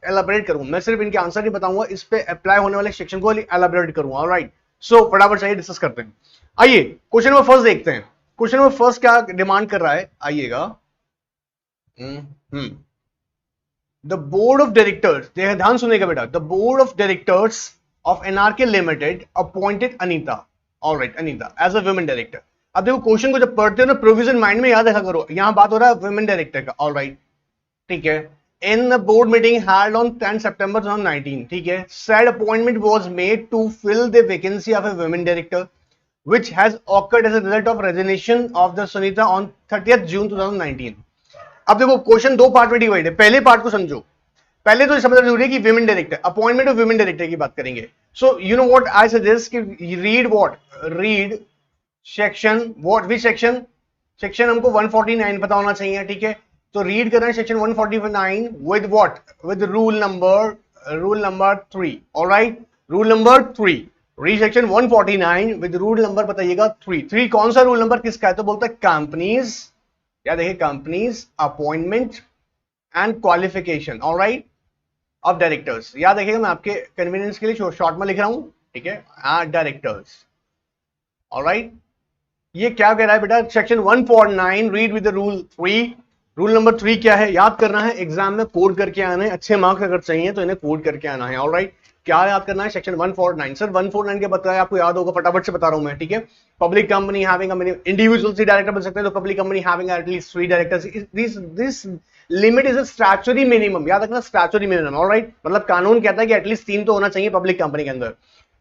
Elaborate करूंगा, मैं सिर्फ इनके आंसर नहीं बताऊंगा, इस पे अप्लाई होने वाले सेक्शन को एलाबोरेट करूंगा। ऑलराइट, सो फटाफट चाहिए डिस्कस करते हैं। आइए क्वेश्चन नंबर फर्स्ट देखते हैं। क्वेश्चन नंबर फर्स्ट क्या डिमांड कर रहा है, आइएगा। द बोर्ड ऑफ डायरेक्टर्स, ध्यान सुनेगा बेटा, the board of directors of NRK limited appointed Anita, alright, Anita as a women director. अब देखो क्वेश्चन को जब पढ़ते हो ना, प्रोविजन माइंड में याद रखा करो, यहां बात हो रहा है वुमेन डायरेक्टर का। ऑलराइट, ठीक है। इन the board meeting held on 10 September 2019, ठीक है, said appointment was made to fill the vacancy of a women director which has occurred as a result of resignation of the Sunita on 30th June 2019। अब देखो question दो part में divide है, पहले part को समझो। पहले तो समझना जरूरी है कि women director, appointment of women director की बात करेंगे। So you know what I suggest कि read what, read section, what which section, section हमको 149 पता होना चाहिए, ठीक है। तो रीड करना है section 149 with what, with rule number 3। Alright, rule number 3, read section 149 with rule number बताइएगा 3। कौन सा रूल नंबर किसका है, तो बोलता है कंपनीज, या देखिए companies appointment and qualification, alright, of directors. याद रखिएगा, मैं आपके कन्वीनियंस के लिए शॉर्ट में लिख रहा हूं, ठीक है, डायरेक्टर्स। ऑलराइट, ये क्या कह रहा है बेटा, section 149 read with rule 3। Rule number 3 क्या है, याद करना है, एग्जाम में कोड करके आना है, अच्छे मार्क्स अगर चाहिए तो इन्हें कोड करके आना है। ऑलराइट, क्या याद करना है, सेक्शन 149। सर 149 के बताया आपको याद होगा, फटाफट से बता रहा हूं मैं, ठीक है। पब्लिक कंपनी हैविंग इंडिविजुअल सी डायरेक्टर बन सकते हैं, तो public company having at least 3 directors, this limit is a statutory minimum, याद रखना, स्टैट्यूटरी मिनिमम। ऑलराइट, मतलब कानून कहता है कि एटलीस्ट 3 तो होना चाहिए पब्लिक कंपनी के अंदर।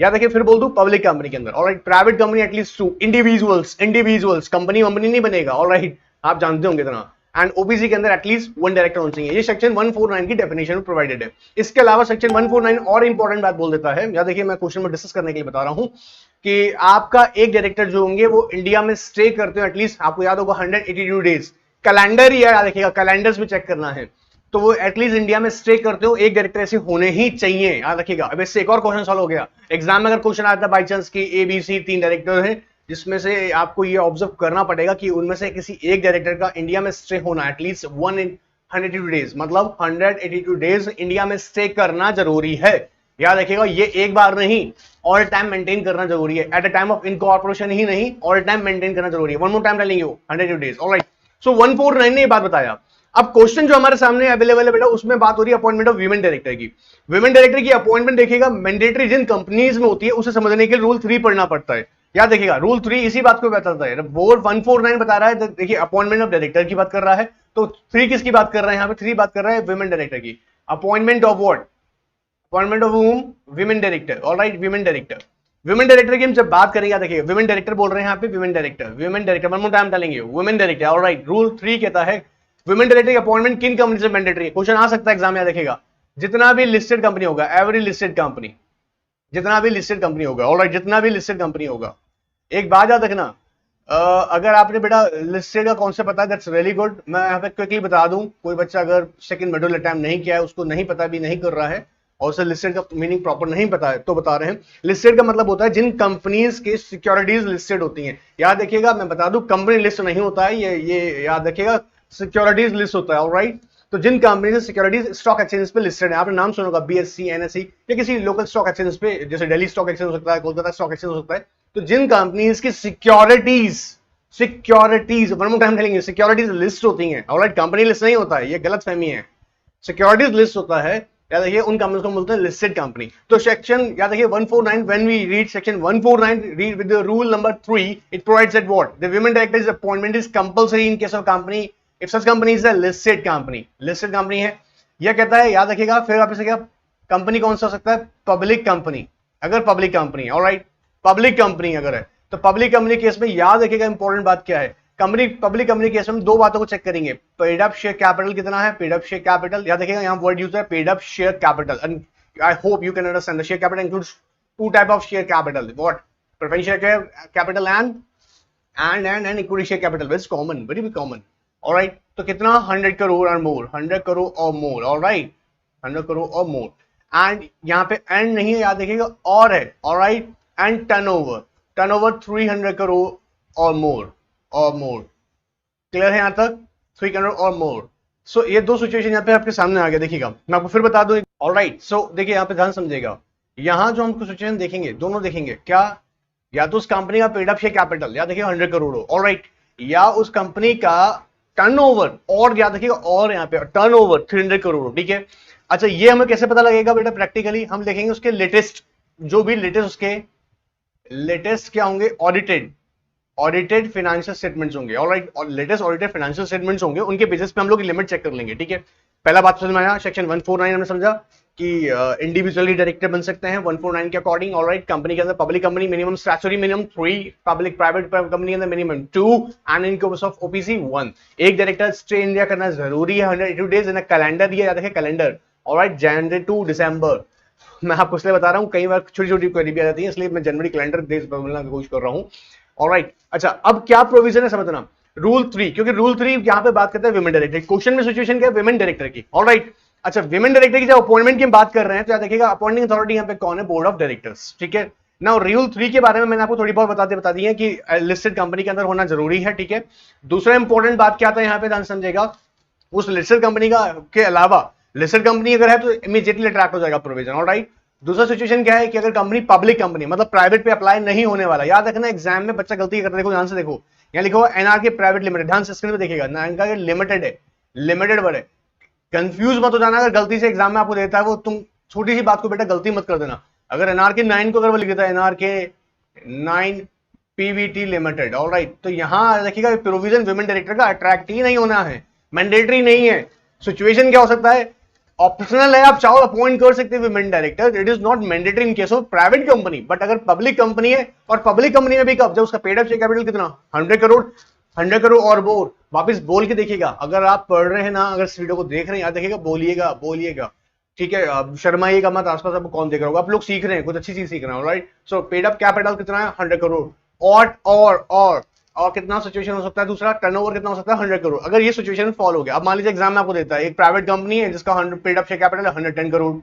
याद रखिए, फिर बोल दूं, पब्लिक कंपनी के अंदर। Alright, private company at least 2, individuals company नहीं बनेगा। ऑलराइट, आप जानते होंगे इतना। एंड ओबीसी के अंदर एटलीस्ट 1 डायरेक्टर होना चाहिए। ये सेक्शन 149 की डेफिनेशन में प्रोवाइडेड है। इसके अलावा सेक्शन 149 और इंपॉर्टेंट बात बोल देता है, याद देखिए, मैं क्वेश्चन में डिस्कस करने के लिए बता रहा हूं कि आपका एक डायरेक्टर जो होंगे वो इंडिया में स्टे करते हो एटलीस्ट, आपको याद होगा 182 डेज, कैलेंडर ईयर याद रखिएगा, कैलेंडर्स में चेक करना है, तो वो एटलीस्ट इंडिया में स्टे करते हो, एक डायरेक्टर ऐसे होने ही चाहिए, याद रखिएगा। अब इससे एक और क्वेश्चन सॉल्व हो गया, एग्जाम में अगर क्वेश्चन आता है बाई चांस की ABC 3 डायरेक्टर है, जिसमें से आपको ये ऑब्जर्व करना पड़ेगा कि उनमें से किसी एक डायरेक्टर का इंडिया में स्टे होना एटलीस्ट 182 डेज, मतलब 182 डेज इंडिया में स्टे करना जरूरी है। याद रखिएगा, ये एक बार नहीं, ऑल टाइम मेंटेन करना जरूरी है, at a time of incorporation ही नहीं, ऑल टाइम मेंटेन करना जरूरी है। One more time telling you, 182 days. Alright, so 149 ने ये बात बताया। अब क्वेश्चन जो हमारे सामने अवेलेबल है बेटा, उसमें बात हो रही है अपॉइंटमेंट ऑफ वीमेन डायरेक्टर की। वीमेन डायरेक्टर की अपॉइंटमेंट देखिएगा, मैंडेटरी जिन कंपनीज में होती है, उसे समझने के लिए रूल 3 पढ़ना पड़ता है। याद देखिएगा, रूल 3 इसी बात को बताता है। बोर्ड 149 बता रहा है, देखिए अपॉइंटमेंट ऑफ डायरेक्टर की बात कर रहा है, तो 3 किसकी बात कर रहे हैं, यहाँ पे 3 बात कर रहा है वीमेन डायरेक्टर की। Appointment of what, appointment of whom, women director. Alright, women director, women director की हम जब बात करेंगे, देखिए वीमेन डायरेक्टर बोल रहे हैं यहाँ पे, women director, one more time telling you, women director. Alright, rule 3 कहता है वुमेन डायरेक्टर की अपॉइंटमेंट किन कंपनी से मैंडेटरी है। क्वेश्चन आ सकता है एग्जाम में, देखेगा जितना भी लिस्टेड कंपनी होगा, एवरी लिस्टेड कंपनी, जितना भी लिस्टेड कंपनी होगा। ऑलराइट, जितना भी लिस्टेड कंपनी होगा। एक बात याद रखना, अगर आपने बेटा लिस्टेड का कॉन्सेप्ट पता है, दैट्स रियली गुड। मैं यहाँ पे क्विकली बता दूं, कोई बच्चा अगर सेकंड मॉड्यूल अटेम्प्ट नहीं किया है, उसको नहीं पता, भी नहीं कर रहा है, और उसे लिस्टेड का मीनिंग प्रॉपर नहीं पता है, तो बता रहे हैं। लिस्टेड का मतलब होता है जिन कंपनीज की सिक्योरिटीज लिस्टेड होती हैं। याद रखिएगा, मैं बता दूं, कंपनी लिस्ट नहीं होता है, ये याद रखिएगा, सिक्योरिटीज लिस्ट होता है। ऑलराइट, तो जिन कंपनी से सिक्योरिटीज स्टॉक एक्सचेंज पे लिस्टेड है, आपने नाम सुना होगा, BSE, NSE, या किसी लोकल स्टॉक एक्सचेंज पे, जैसे दिल्ली स्टॉक एक्सचेंज हो सकता है, कोलकाता स्टॉक एक्सचेंज हो सकता है। तो जिन कंपनीज की securities one more time telling you, securities list होती हैं। ऑलराइट, कंपनी लिस्ट नहीं होता है, ये गलत फहमी है, सिक्योरिटीज लिस्ट होता है। याद रखिए, उन कंपनीज को बोलते हैं लिस्टेड कंपनी। तो सेक्शन याद रखिए 149, when we read section 149, read with the rule number 3, it provides that what, the women directors appointment is compulsory in case of company if such company is a listed company. Listed company है, यह कहता है, याद रखिएगा। फिर वापस से क्या, कंपनी कौन सा हो सकता है, पब्लिक कंपनी, अगर पब्लिक कंपनी है। ऑलराइट, पब्लिक कंपनी अगर है, तो पब्लिक कंपनी केस में याद रखिएगा, इंपॉर्टेंट बात क्या है, पब्लिक कंपनी केस में 2 बातों को चेक करेंगे, पेड अप शेयर कैपिटल कितना है, पेड अप शेयर कैपिटल। याद रखिएगा, यहाँ वर्ड यूज है paid up share capital, and I hope you can understand the share capital includes 2 type of share capital, what, preference share capital and equity share capital, very common, very common. Alright, तो कितना, 100 करोड़ और मोर, 100 करोड़ और मोर। Alright, 100 crore और मोर, and यहाँ पे and नहीं है, याद रखिएगा, और है। ऑलराइट, एंड टर्नओवर 300 करोड़ और मोर, क्लियर है यहां तक, 3 करोड़ और मोर। सो ये दो सिचुएशन यहाँ पे आपके सामने आ गया, देखिएगा मैं आपको फिर बता दूं। ऑलराइट, सो देखिए यहाँ पे ध्यान समझेगा, यहाँ जो हम सिचुएशन देखेंगे दोनों देखेंगे क्या, या तो उस कंपनी का पेड अप शेयर कैपिटल या देखिए 100 करोड़ हो, ऑलराइट, या उस कंपनी का टर्नओवर, और या देखिएगा और यहाँ पे टर्नओवर 300 करोड़ हो, ठीक है। अच्छा ये हमें कैसे पता लगेगा बेटा, प्रैक्टिकली हम देखेंगे उसके लेटेस्ट, जो भी लेटेस्ट उसके लेटेस्ट क्या होंगे, ऑडिटेड फाइनेंशियल स्टेटमेंट्स होंगे, ऑलराइट, और लेटेस्ट ऑडिटेड फाइनेंशियल स्टेटमेंट्स होंगे, उनके बेसिस पे हम लोग लिमिट चेक कर लेंगे, ठीक है। पहला बात समझ में आया, सेक्शन 149 हमने समझा कि इंडिविजुअली डायरेक्टर बन सकते हैं 149 के अकॉर्डिंग, ऑलराइट। कंपनी के अंदर public company minimum statutory minimum 3, public private company के अंदर minimum 2 and in case of OPC 1। एक डायरेक्टर स्टे इंडिया करना जरूरी है 182 days in a calendar year, याद रखें कैलेंडर, ऑलराइट, जनवरी टू दिसंबर। मैं आपको इसलिए बता रहा हूं, कई बार छोटी छोटी क्वेरी भी आ जाती है, इसलिए मैं जनवरी कैलेंडर डेज बोलने की कोशिश कर रहा हूं, ऑलराइट। अच्छा अब क्या प्रोविजन है समझना, रूल 3, क्योंकि रूल 3 यहां पे बात करता है विमेन डायरेक्टर, क्वेश्चन में सिचुएशन क्या है, विमेन डायरेक्टर की, ऑलराइट। अच्छा विमेन डायरेक्टर की जब अपॉइंटमेंट की बात कर रहे हैं तो देखिएगा अपॉइंटिंग अथॉरिटी यहां पे कौन है, बोर्ड ऑफ डायरेक्टर्स, ठीक है। नाउ रूल 3 के बारे में मैंने आपको थोड़ी बहुत बता दी है कि लिस्टेड कंपनी के अंदर होना जरूरी है, ठीक है। दूसरा इंपॉर्टेंट बात क्या था यहां पे, ध्यान समझेगा, उस लिस्टेड कंपनी का के अलावा लिस्टेड कंपनी अगर है तो इमीडिएटली अट्रैक्ट हो जाएगा प्रोविजन, ऑलराइट। दूसरा सिचुएशन क्या है कि अगर कंपनी पब्लिक कंपनी मतलब प्राइवेट पे अप्लाई नहीं होने वाला, याद रखना एग्जाम में बच्चा गलती करता है, देखो ध्यान से देखो, यहाँ लिखो एनआरके प्राइवेट लिमिटेड, ध्यान से स्क्रीन पे देखिएगा, एनआरके लिमिटेड है, लिमिटेड वर्ड है, कंफ्यूज मत हो जाना, अगर गलती से एग्जाम में आपको देता है वो, तुम छोटी सी बात को बेटा गलती मत कर देना, अगर एनआरके 9 को अगर वो लिख देता है एनआरके 9 पीवीटी लिमिटेड, ऑलराइट, तो यहां देखिएगा प्रोविजन विमेन डायरेक्टर का अट्रैक्ट ही नहीं होना है, मैंडेटरी नहीं है। सिचुएशन क्या हो सकता है, ऑप्शनल है, आप चाहो अपॉइंट कर सकते हैं women director, it is not mandatory in case of private company, but अगर पब्लिक कंपनी है, और पब्लिक कंपनी में भी कब, जब उसका पेड अप शेयर कैपिटल कितना 100 करोड़, 100 करोड़ और बोर, वापस बोल के देखिएगा, अगर आप पढ़ रहे हैं ना, अगर इस वीडियो को देख रहे हैं, याद देखिएगा, बोलिएगा बोलिएगा, ठीक है, अब शर्माइएगा मत, आसपास आपको कौन देख रहा होगा, आप लोग सीख रहे हैं, कुछ अच्छी चीज सीख रहे हैं, राइट। सो पेड अप कैपिटल कितना है 100 करोड़, और कितना सिचुएशन हो सकता है, दूसरा टर्नओवर कितना हो सकता है 100 करोड़, अगर ये सिचुएशन फॉलो हो गया। अब मान लीजिए एग्जाम में आपको देता है एक प्राइवेट कंपनी है जिसका 100 पेड अप शेयर कैपिटल है 110 करोड़,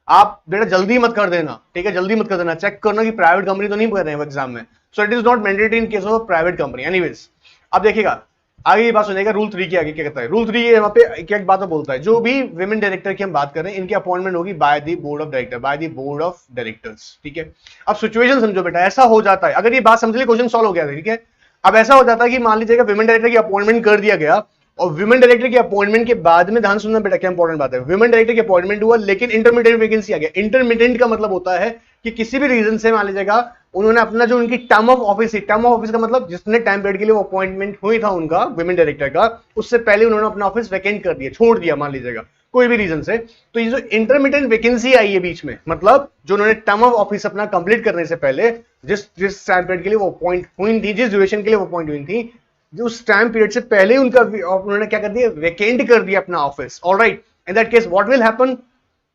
आप बेटा जल्दी मत कर देना, ठीक है, जल्दी मत कर देना, चेक करना कि प्राइवेट कंपनी तो नहीं कर रहे हैं एग्जाम में, so it is not mandatory in case of private company, anyways. अब देखिएगा आगे ये बात सुनेगा, रूल 3 के आगे क्या कहता है, रूल 3 यहाँ पे एक बात बोलता है, जो भी विमेन डायरेक्टर की हम बात कर रहे हैं इनकी अपॉइंटमेंट होगी by the board of director, by the board of directors, ठीक है। अब सिचुएशन समझो बेटा, ऐसा हो जाता है, अगर ये बात समझ ली क्वेश्चन सॉल्व हो गया, ठीक है। अब ऐसा हो जाता है कि मान लीजिएगा विमेन डायरेक्टर की अपॉइंटमेंट कर दिया गया, और विमेन डायरेक्टर की अपॉइंटमेंट के बाद में, ध्यान सुनना बेटा क्या इंपॉर्टेंट बात है, विमेन डायरेक्टर की अपॉइंटमेंट हुआ लेकिन इंटरमीडिएट वैकेंसी आ गया। इंटरमीडिएट का मतलब होता है कि किसी भी रीजन से मान लीजिएगा उन्होंने अपना जो उनकी term of office, term of office का मतलब जितने टाइम पीरियड के लिए वो अपॉइंटमेंट हुई था उनका विमेन डायरेक्टर का, उससे पहले उन्होंने अपना ऑफिस वैकेंट कर दिया, छोड़ दिया मान लीजिएगा कोई भी रीजन से, तो ये जो इंटरमीडिएट वैकेंसी आई है बीच में, मतलब जो उन्होंने टर्म ऑफ ऑफिस अपना कंप्लीट करने से पहले जिस टाइम पीरियड के लिए वो अपॉइंट हुई थी, जिस ड्यूरेशन के लिए वो अपॉइंट हुई थी, जो उस टाइम पीरियड से पहले उनका उन्होंने क्या कर दिया, वैकेंट कर दिया अपना office, alright. In that case what will happen,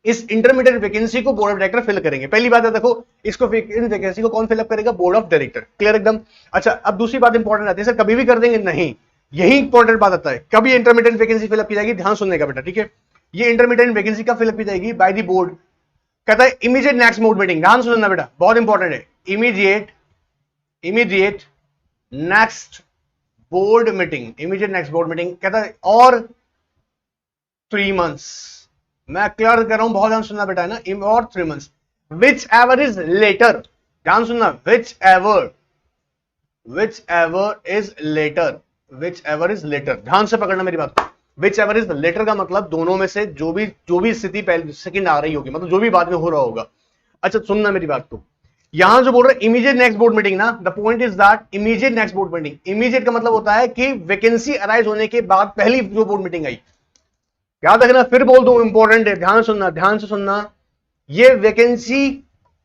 इस इंटरमीडिएट वैकेंसी को बोर्ड ऑफ डायरेक्टर फिल करेंगे। पहली बात है देखो, इसको इन वैकेंसी को कौन फिलअप करेगा, बोर्ड ऑफ डायरेक्टर, क्लियर एकदम। अच्छा अब दूसरी बात इंपॉर्टेंट आती है, सर कभी भी कर देंगे, नहीं, यही इंपॉर्टेंट बात आता है, कभी इंटरमीडिएट वैकेंसी फिलअप की जाएगी, ध्यान सुनने का बेटा, ठीक है। ये इंटरमीडिएट वैकेंसी कब फिलअप की जाएगी, बाय द बोर्ड, कहता है इमीडिएट नेक्स्ट बोर्ड मीटिंग, ध्यान सुनना बेटा बहुत इंपॉर्टेंट है, immediate next board meeting, immediate next board meeting, कहता है और 3 मंथ्स, मैं क्लियर कर रहा हूं, बहुत ध्यान सुनना बेटा है ना, और 3 months, which ever is later, ध्यान सुनना, विच एवर इज लेटर, ध्यान से पकड़ना मेरी बात, विच एवर इज लेटर का मतलब दोनों में से जो भी स्थिति पहले सेकंड आ रही होगी, मतलब जो भी बाद में हो रहा होगा। अच्छा सुनना मेरी बात को, यहां जो बोल रहे इमीडिएट नेक्स्ट बोर्ड मीटिंग ना, the point is that immediate next board meeting, immediate का मतलब होता है कि वैकेंसी अराइज होने के बाद पहली जो बोर्ड मीटिंग आई, याद रखना, फिर बोल दो इंपॉर्टेंट है, ध्यान से सुनना, ये वैकेंसी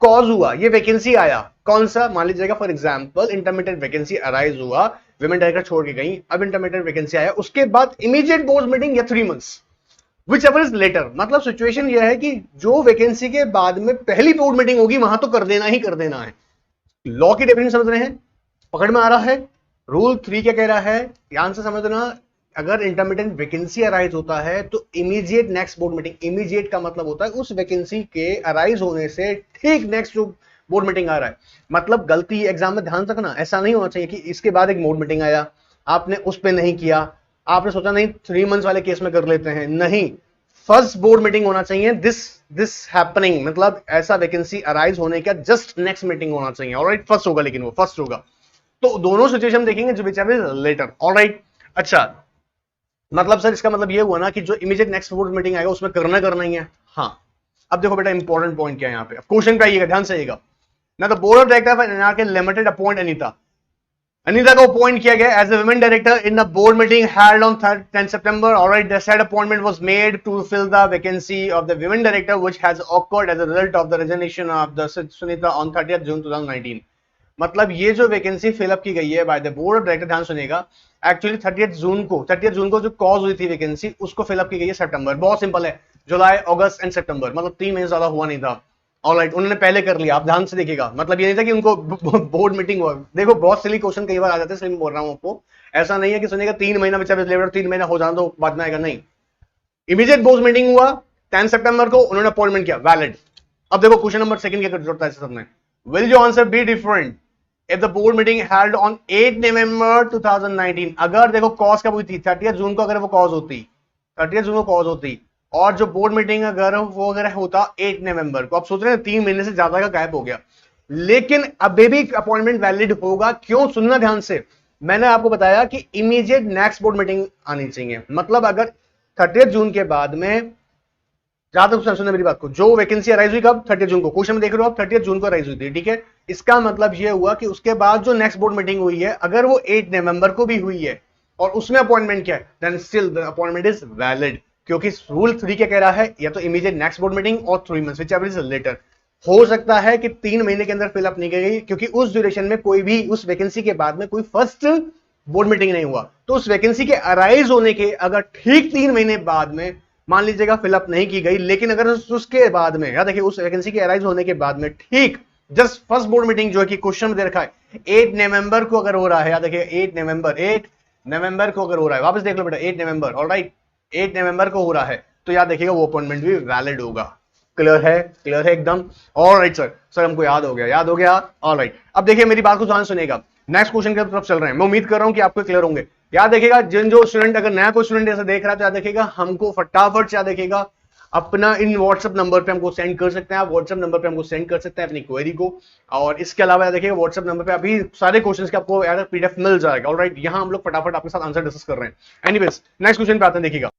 कॉज हुआ, ये वैकेंसी आया, कौन सा, मान लीजिएगा for example intermediate vacancy arise हुआ, विमेन डायरेक्टर छोड़ के गई, अब इंटरमीडिएट वैकेंसी आया, उसके बाद इमीडिएट बोर्ड मीटिंग या 3 months, which ever is later, मतलब सिचुएशन यह है कि जो वैकेंसी के बाद में पहली बोर्ड मीटिंग होगी वहां तो कर देना है। लॉ की डेफिनेशन समझ रहे हैं, पकड़ में आ रहा है, रूल 3 क्या कह रहा है, ध्यान से समझना, अगर इंटरमीडिएट वैकेंसी अराइज होता है तो immediate next board meeting, immediate का मतलब होता है उस वैकेंसी के अराइज होने से ठीक नेक्स्ट जो बोर्ड मीटिंग आ रहा है, मतलब गलती एग्जाम में ध्यान रखना, ऐसा नहीं होना चाहिए कि इसके बाद एक बोर्ड मीटिंग आया, आपने उस पर नहीं किया, आपने सोचा नहीं 3 मंथ्स वाले केस में कर लेते हैं, नहीं, फर्स्ट बोर्ड मीटिंग होना चाहिए, दिस हैपनिंग, मतलब ऐसा वैकेंसी अराइज होने का जस्ट नेक्स्ट मीटिंग होना चाहिए। ऑलराइट, फर्स्ट होगा, लेकिन वो फर्स्ट होगा। तो दोनों सिचुएशन देखेंगे जो विच इज लेटर। ऑलराइट, अच्छा, मतलब सर इसका मतलब ये हुआ ना कि जो इमीडिएट नेक्स्ट बोर्ड मीटिंग आएगा उसमें करना ही है। हाँ, अब देखो बेटा इंपॉर्टेंट पॉइंट क्या है यहाँ पे, क्वेश्चन पे आइएगा, ध्यान से आइएगा ना। The board of director of NRK limited appoint Anita, Anita को अपॉइंट किया गया as a women director in the board meeting held on 10 September. Alright, the said appointment was made to fill the vacancy of the women director which has occurred as a result of the resignation of the Sunita on 30th June 2019. मतलब ये जो vacancy fill up की गई है by the board of director, ध्यान सुनिएगा, actually 30th जून को जो कॉज हुई थी वैकेंसी उसको फिलअप की गई है सितंबर। बहुत सिंपल है, जुलाई, अगस्त एंड सितंबर, मतलब 3 महीने ज्यादा हुआ नहीं था। ऑलराइट, उन्होंने पहले कर लिया। आप ध्यान से देखिएगा, मतलब ये नहीं था कि उनको बोर्ड मीटिंग हुआ। देखो बहुत सिली क्वेश्चन कई बार आ जाते हैं, इसलिए मैं बोल रहा हूं आपको, ऐसा नहीं है कि सुनिएगा 3 महीना बच्चा लेबर 3 महीना हो जाना तो बाद में आएगा, नहीं। इमीडिएट बोर्ड मीटिंग हुआ 10 सितंबर को, उन्होंने अपॉइंटमेंट किया, वैलिड। अब देखो क्वेश्चन नंबर सेकंड क्या जोड़ता है सबने, will your answer be different if the board meeting held on 8 नवंबर 2019? अगर देखो कॉज कब हुई थी, 30 जून को, अगर वो कॉज होती 30 जून को कॉज होती, और जो बोर्ड मीटिंग अगर वो अगर होता 8 नवंबर को, आप सोच रहे हैं 3 महीने से ज्यादा का गैप हो गया, लेकिन अभी भी अपॉइंटमेंट वैलिड होगा। क्यों, सुनना ध्यान से, मैंने आपको बताया कि इमीडिएट नेक्स्ट बोर्ड मीटिंग आनी चाहिए। मतलब अगर 30 जून के बाद में, जहां तक सुनना मेरी बात को, जो वैकेंसी अराइज हुई कब, 30 जून को, क्वेश्चन में देख रहे हो आप, 30 जून को अराइज हुई थी, ठीक है। इसका मतलब यह हुआ कि उसके बाद जो नेक्स्ट बोर्ड मीटिंग हुई है, अगर वो 8 नवंबर को भी हुई है और उसमें अपॉइंटमेंट किया है, then still the appointment is valid, क्योंकि रूल 3 क्या कह रहा है, या तो इमीडिएट नेक्स्ट बोर्ड मीटिंग और 3 मंथ्स व्हिचएवर इज लेटर। हो सकता है कि 3 महीने के अंदर फिलअप नहीं गई, क्योंकि उस ड्यूरेशन में कोई भी उस वैकेंसी के बाद में कोई फर्स्ट बोर्ड मीटिंग नहीं हुआ, तो उस वैकेंसी के अराइज होने के अगर ठीक 3 महीने बाद में मान लीजिएगा फिलअप नहीं की गई, लेकिन अगर उसके बाद में, या देखिए उस वैकेंसी के अराइज होने के बाद में ठीक जस्ट फर्स्ट बोर्ड मीटिंग जो है कि क्वेश्चन में दे रखा है 8 नवंबर को अगर हो रहा है, या देखिए 8 नवंबर को अगर हो रहा है, वापस देख लो बेटा, 8 नवंबर, ऑलराइट, 8 नवंबर को हो रहा है, तो याद देखिएगा वो अपॉइंटमेंट भी वैलिड होगा। क्लियर है एकदम। ऑलराइट सर हमको याद हो गया। ऑलराइट, अब देखिए मेरी बात को ध्यान सुनेगा, नेक्स्ट क्वेश्चन की तरफ चल रहे हैं। मैं उम्मीद कर रहा हूं कि आपको क्लियर होंगे। याद देखिएगा, जिन जो स्टूडेंट, अगर नया कोई स्टूडेंट ऐसा देख रहा है तो याद देखिएगा, हमको फटाफट याद देखिएगा अपना इन व्हाट्सएप नंबर पे हमको सेंड कर सकते हैं, आप व्हाट्सएप नंबर पे हमको सेंड कर सकते हैं अपनी क्वेरी को। और इसके अलावा याद देखिएगा व्हाट्सएप नंबर पे अभी सारे क्वेश्चंस के आपको यार पीडीएफ मिल जाएगा। ऑलराइट, यहां हम लोग फटाफट आपके साथ आंसर डिस्कस कर रहे हैं। एनीवेज नेक्स्ट क्वेश्चन पे आते हैं, देखिएगा।